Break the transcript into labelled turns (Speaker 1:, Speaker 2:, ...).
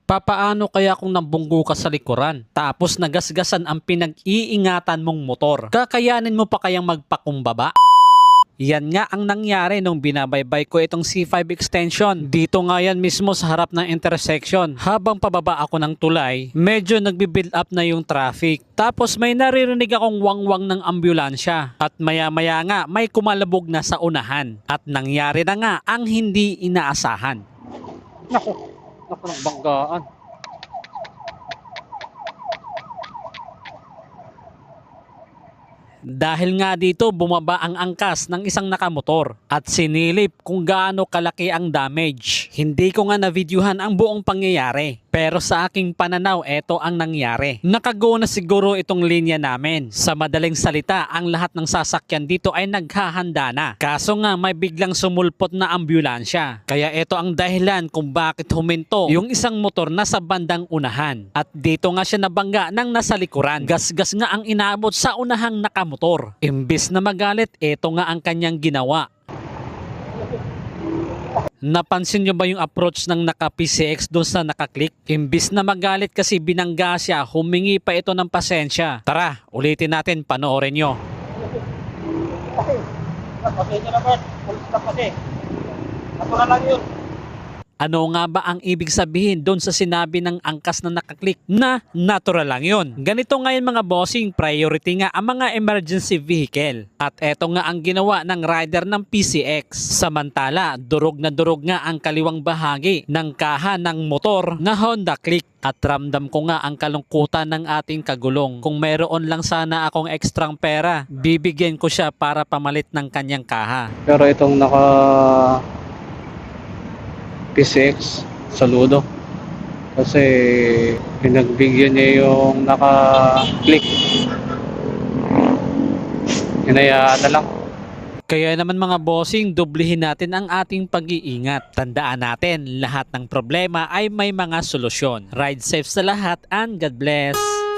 Speaker 1: Papaano kaya kung nambunggo ka sa likuran, tapos nagasgasan ang pinag-iingatan mong motor? Kakayanin mo pa kayang magpakumbaba? Yan nga ang nangyari nung binabaybay ko itong C5 extension. Dito nga yan mismo sa harap ng intersection. Habang pababa ako ng tulay, medyo nagbi-build up na yung traffic. Tapos may naririnig akong wangwang ng ambulansya. At maya-maya nga may kumalabog na sa unahan. At nangyari na nga ang hindi inaasahan. Naku, nagbanggaan. Dahil nga dito bumaba ang angkas ng isang nakamotor at sinilip kung gaano kalaki ang damage. Hindi ko nga na-videohan ang buong pangyayari. Pero sa aking pananaw, eto ang nangyari. Nakago na siguro itong linya namin. Sa madaling salita, ang lahat ng sasakyan dito ay naghahanda na. Kaso nga may biglang sumulpot na ambulansya. Kaya ito ang dahilan kung bakit huminto yung isang motor na sa bandang unahan. At dito nga siya nabangga ng nasa likuran. Gasgas nga ang inaabot sa unahang nakamotor. Imbis na magalit, ito nga ang kanyang ginawa. Napansin nyo ba yung approach ng naka-PCX doon sa naka-click? Imbis na magalit kasi binangga siya, humingi pa ito ng pasensya. Tara, ulitin natin, panoorin nyo.
Speaker 2: Pasensya na, Bert. Pulis na kasi. Natural lang yun.
Speaker 1: Ano nga ba ang ibig sabihin doon sa sinabi ng angkas na nakaklik na natural lang yun? Ganito ngayon mga bossing, priority nga ang mga emergency vehicle. At eto nga ang ginawa ng rider ng PCX. Samantala, durog na durog nga ang kaliwang bahagi ng kaha ng motor na Honda Click. At ramdam ko nga ang kalungkutan ng ating kagulong. Kung mayroon lang sana akong ekstrang pera, bibigyan ko siya para pamalit ng kanyang kaha.
Speaker 2: Pero itong naka PCX, saludo. Kasi pinagbigyan niya yung naka-click. Hinayaan na lang.
Speaker 1: Kaya naman mga bossing, dublihin natin ang ating pag-iingat. Tandaan natin, lahat ng problema ay may mga solusyon. Ride safe sa lahat and God bless!